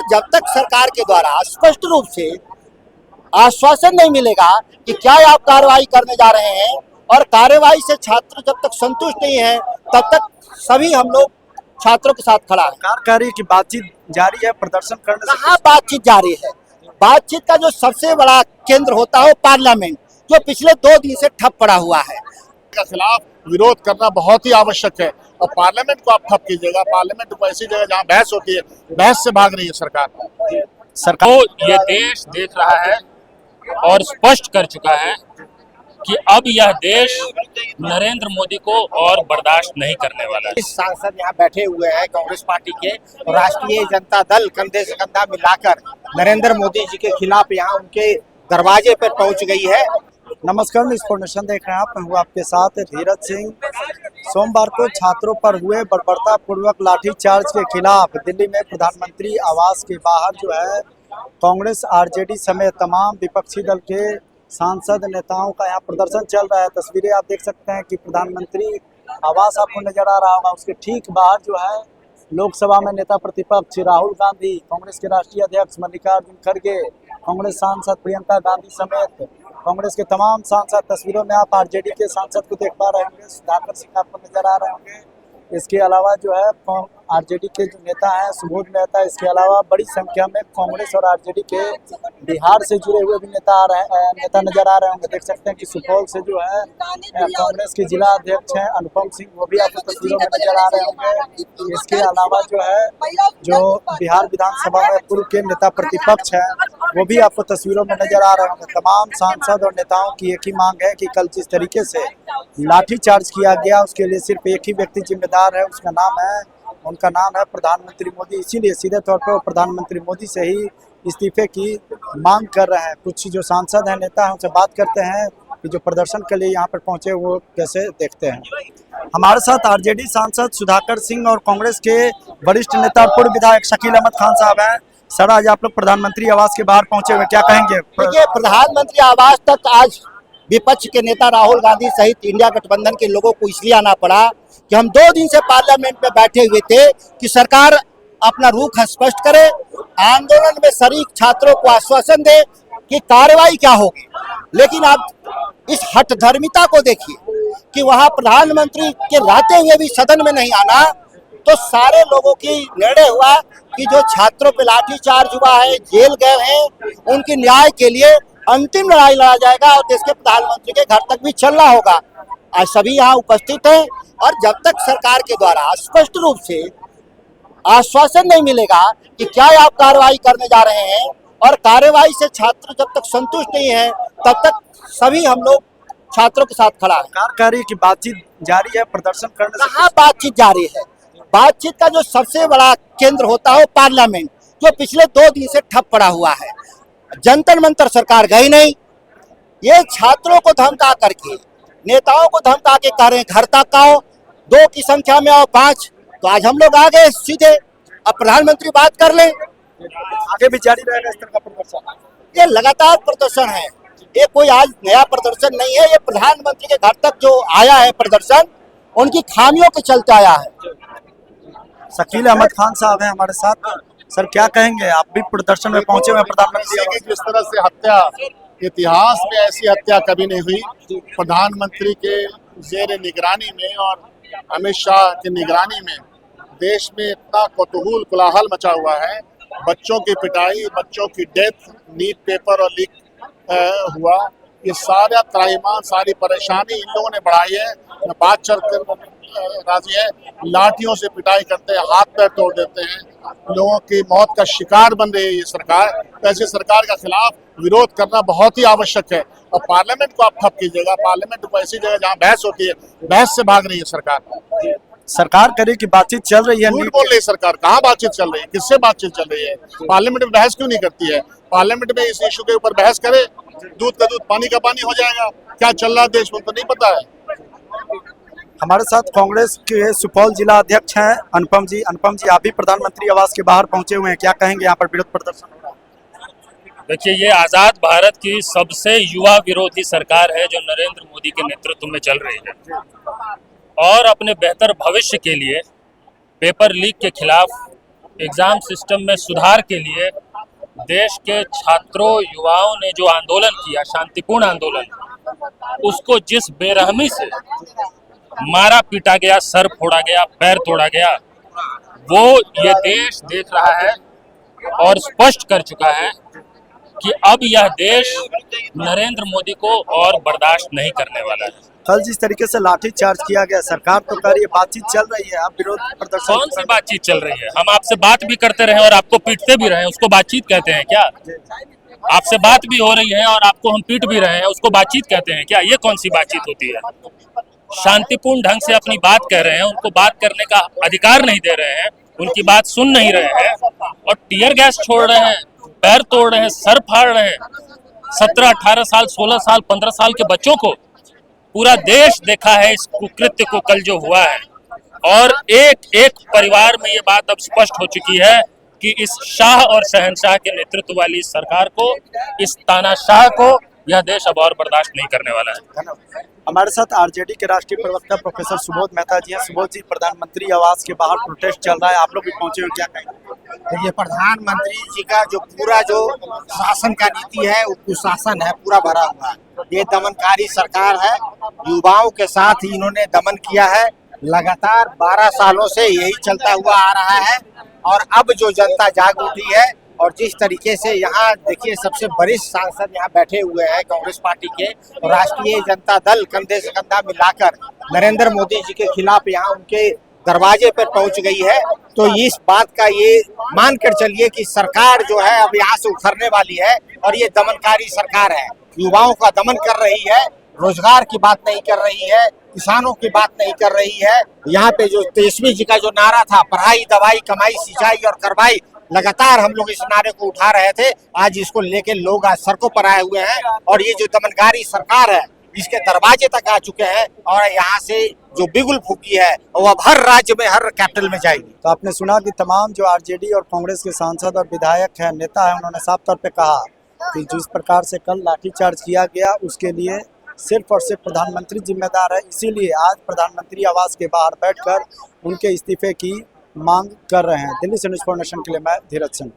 जब तक सरकार के द्वारा स्पष्ट रूप से आश्वासन नहीं मिलेगा कि क्या आप कार्रवाई करने जा रहे हैं और कार्रवाई से छात्र जब तक संतुष्ट नहीं है तब तक सभी हम लोग छात्रों के साथ खड़ा है। सरकार कह रही है कि बातचीत जारी है, प्रदर्शन करने से कहाँ बातचीत जारी है? बातचीत का जो सबसे बड़ा केंद्र होता है वो पार्लियामेंट, जो पिछले 2 दिन से ठप पड़ा हुआ है। के खिलाफ विरोध करना बहुत ही आवश्यक है और पार्लियामेंट को आप ठप कीजिएगा। पार्लियामेंट को ऐसी जगह जहाँ बहस होती है, बहस से भाग रही है सरकार। तो ये देश देख रहा है और स्पष्ट कर चुका है कि अब यह देश नरेंद्र मोदी को और बर्दाश्त नहीं करने वाला है। इस सांसद यहाँ बैठे हुए हैं कांग्रेस पार्टी के, राष्ट्रीय जनता दल कंधे से कंधा मिलाकर नरेंद्र मोदी जी के खिलाफ यहाँ उनके दरवाजे पर पहुंच गई है। नमस्कार, न्यूज़ फॉर नेशन देख रहे हैं आप। मैं हूँ आपके साथ धीरज सिंह। सोमवार को छात्रों पर हुए बर्बरतापूर्वक लाठीचार्ज के खिलाफ दिल्ली में प्रधानमंत्री आवास के बाहर जो है कांग्रेस, आरजेडी समेत तमाम विपक्षी दल के सांसद नेताओं का यहाँ प्रदर्शन चल रहा है। तस्वीरें आप देख सकते हैं कि प्रधानमंत्री आवास आपको नजर आ रहा होगा, उसके ठीक बाहर जो है लोकसभा में नेता प्रतिपक्ष राहुल गांधी, कांग्रेस के राष्ट्रीय अध्यक्ष मल्लिकार्जुन खड़गे, कांग्रेस सांसद प्रियंका गांधी समेत कांग्रेस के तमाम सांसद। तस्वीरों में आप आरजेडी के सांसद को देख पा रहे होंगे, सुधाकर सिंह आपको नजर आ रहे होंगे। इसके अलावा जो है आरजेडी के जो नेता हैं सुबोध मेहता, इसके अलावा बड़ी संख्या में कांग्रेस और आरजेडी के बिहार से जुड़े हुए भी नेता नजर आ रहे होंगे। देख सकते हैं कि सुपौल से जो है कांग्रेस के जिला अध्यक्ष हैं अनुपम सिंह, वो भी आपको तस्वीरों में नजर आ रहे होंगे। इसके अलावा जो है जो बिहार विधानसभा में पूर्व के नेता प्रतिपक्ष हैं वो भी आपको तस्वीरों में नजर आ रहे होंगे। तमाम सांसद और नेताओं की एक ही मांग है कि कल जिस तरीके से लाठीचार्ज किया गया उसके लिए सिर्फ एक ही व्यक्ति जिम्मेदार है, उनका नाम है प्रधानमंत्री मोदी। इसीलिए सीधे तौर पर प्रधानमंत्री मोदी से ही इस्तीफे की मांग कर रहे हैं। कुछ जो सांसद हैं, नेता हैं, उनसे बात करते हैं कि जो प्रदर्शन के लिए यहाँ पर पहुंचे वो कैसे देखते हैं। हमारे साथ आरजेडी सांसद सुधाकर सिंह और कांग्रेस के वरिष्ठ नेता पूर्व विधायक शकील अहमद खान साहब हैं। सर, आज आप लोग प्रधानमंत्री आवास के बाहर पहुंचे हुए, क्या कहेंगे? देखिए, प्रधानमंत्री आवास तक आज विपक्ष के नेता राहुल गांधी सहित इंडिया गठबंधन के लोगों को इसलिए आना पड़ा कि हम 2 दिन से पार्लियामेंट में बैठे हुए थे कि सरकार अपना रुख स्पष्ट करे, आंदोलन में शरीक छात्रों को आश्वासन दे कि कार्रवाई क्या होगी। लेकिन आप इस हठधर्मिता को देखिए कि वहां प्रधानमंत्री के रहते हुए भी सदन में नहीं आना, तो सारे लोगों की निर्णय हुआ कि जो छात्रों पे लाठीचार्ज हुआ है, जेल गए हैं, उनकी न्याय के लिए अंतिम लड़ाई लड़ा जाएगा और देश के प्रधानमंत्री के घर तक भी चलना होगा। आज सभी यहाँ उपस्थित हैं और जब तक सरकार के द्वारा स्पष्ट रूप से आश्वासन नहीं मिलेगा कि क्या आप कार्रवाई करने जा रहे हैं और कार्रवाई से छात्र जब तक संतुष्ट नहीं है तब तक सभी हम लोग छात्रों के साथ खड़ा है। सरकार कह रही है कि बातचीत जारी है, प्रदर्शन करने से कहाँ बातचीत जारी है? बातचीत का जो सबसे बड़ा केंद्र होता है वो पार्लियामेंट, जो पिछले 2 दिन से ठप पड़ा हुआ है। जंतर मंतर सरकार गई नहीं, ये छात्रों को धमका करके, नेताओं को धमका के कह रहे हैं घर तक आओ, 2 की संख्या में आओ 5। तो आज हम लोग आ गए सीधे, अब प्रधानमंत्री बात कर लें। आगे भी जारी रहेगा इस तरह का प्रदर्शन? ये लगातार प्रदर्शन है, ये कोई आज नया प्रदर्शन नहीं है। ये प्रधानमंत्री के घर तक जो आया है प्रदर्शन, उनकी खामियों के चलते आया है। शकील अहमद खान साहब हैं हमारे साथ। सर, क्या कहेंगे? आप भी प्रदर्शन में पहुंचे हुए प्रधानमंत्री की जिस तरह से हत्या, इतिहास में ऐसी हत्या कभी नहीं हुई। प्रधानमंत्री के जेर निगरानी में और अमित शाह की निगरानी में देश में इतना कौतूहल कोलाहल मचा हुआ है। बच्चों की पिटाई, बच्चों की डेथ, नीट पेपर और लीक हुआ, ये सारा त्राहिमाम, सारी परेशानी इन लोगों ने बढ़ाई है। बात चल कर राजी है, लाठियों से पिटाई करते हैं, हाथ पैर तोड़ देते हैं, लोगों की मौत का शिकार बन रही है ये सरकार। तो ऐसी सरकार के खिलाफ विरोध करना बहुत ही आवश्यक है और पार्लियामेंट को आप ठप कीजिएगा। पार्लियामेंट को ऐसी जगह जहाँ बहस होती है, बहस से भाग रही है सरकार। सरकार करे कि बातचीत चल रही है, झूठ बोल रही है सरकार। कहाँ बातचीत चल रही है? किससे बातचीत चल रही है? पार्लियामेंट में बहस क्यों नहीं करती है? पार्लियामेंट में इस इशू के ऊपर बहस करे, दूध का दूध पानी का पानी हो जाएगा। क्या चल रहा है देश में तो नहीं पता है। हमारे साथ कांग्रेस के सुपौल जिला अध्यक्ष हैं अनुपम जी। अनुपम जी, आप भी प्रधानमंत्री आवास के बाहर पहुंचे हुए हैं, क्या कहेंगे? यहाँ पर विरोध प्रदर्शन हो रहा है। देखिए, ये आज़ाद भारत की सबसे युवा विरोधी सरकार है जो नरेंद्र मोदी के नेतृत्व में चल रही है और अपने बेहतर भविष्य के लिए पेपर लीक के खिलाफ एग्जाम सिस्टम में सुधार के लिए देश के छात्रों युवाओं ने जो आंदोलन किया, शांतिपूर्ण आंदोलन, उसको जिस बेरहमी से मारा पीटा गया, सर फोड़ा गया, पैर तोड़ा गया, वो ये देश देख रहा है और स्पष्ट कर चुका है कि अब यह देश नरेंद्र मोदी को और बर्दाश्त नहीं करने वाला है। कल जिस तरीके से लाठीचार्ज किया गया, सरकार तो कह रही है बातचीत चल रही है, अब विरोध प्रदर्शन कौन सी बातचीत चल रही है? हम आपसे बात भी करते रहे और आपको पीटते भी रहे, उसको बातचीत कहते हैं क्या? आपसे बात भी हो रही है और आपको हम पीट भी रहे हैं, उसको बातचीत कहते हैं क्या? ये कौन सी बातचीत होती है? शांतिपूर्ण ढंग से अपनी बात कह रहे हैं, उनको बात करने का अधिकार नहीं दे रहे हैं, उनकी बात सुन नहीं रहे हैं और टीयर गैस छोड़ रहे हैं, पैर तोड़ रहे हैं, सर फाड़ रहे हैं। 17, 18 साल, 16 साल, 15 साल के बच्चों को पूरा देश देखा है इस कुकृत्य को कल जो हुआ है, और एक एक परिवार में ये बात अब स्पष्ट हो चुकी है कि इस शाह और शहंशाह के नेतृत्व वाली सरकार को, इस तानाशाह को यह देश अब और बर्दाश्त नहीं करने वाला है। हमारे साथ आरजेडी के राष्ट्रीय प्रवक्ता प्रोफेसर सुबोध मेहता जी हैं। सुबोध जी, प्रधानमंत्री आवास के बाहर प्रोटेस्ट चल रहा है, आप लोग भी पहुंचे हो, क्या कहेंगे? देखिए, प्रधानमंत्री जी का जो पूरा जो शासन का नीति है, वो कुशासन है, पूरा भरा हुआ है। ये दमनकारी सरकार है, युवाओं के साथ ही इन्होंने दमन किया है। लगातार 12 सालों से यही चलता हुआ आ रहा है और अब जो जनता जाग उठी है और जिस तरीके से यहाँ देखिए सबसे वरिष्ठ सांसद यहाँ बैठे हुए हैं कांग्रेस पार्टी के, और राष्ट्रीय जनता दल कंधे से कंधा मिलाकर नरेंद्र मोदी जी के खिलाफ यहाँ उनके दरवाजे पर पहुंच गई है, तो इस बात का ये मानकर चलिए कि सरकार जो है अब यहाँ से उखड़ने वाली है और ये दमनकारी सरकार है, युवाओं का दमन कर रही है, रोजगार की बात नहीं कर रही है, किसानों की बात नहीं कर रही है। यहाँ पे जो तेजस्वी जी का जो नारा था, पढ़ाई दवाई कमाई सिंचाई और करवाई, लगातार हम लोग इस नारे को उठा रहे थे, आज इसको लेके लोग आज सड़कों पर आए हुए हैं और ये जो दमनकारी सरकार है इसके दरवाजे तक आ चुके हैं और यहाँ से जो बिगुल फूकी है वो अब हर राज्य में, हर कैपिटल में जाएगी। तो आपने सुना कि तमाम जो आरजेडी और कांग्रेस के सांसद और विधायक हैं, नेता हैं, उन्होंने साफ तौर पे कहा कि जिस प्रकार से कल लाठीचार्ज किया गया उसके लिए सिर्फ और सिर्फ प्रधानमंत्री जिम्मेदार है, इसीलिए आज प्रधानमंत्री आवास के बाहर बैठकर उनके इस्तीफे की मांग कर रहे हैं। दिल्ली से न्यूज़ फॉर नेशन के लिए मैं धीरज सिंह।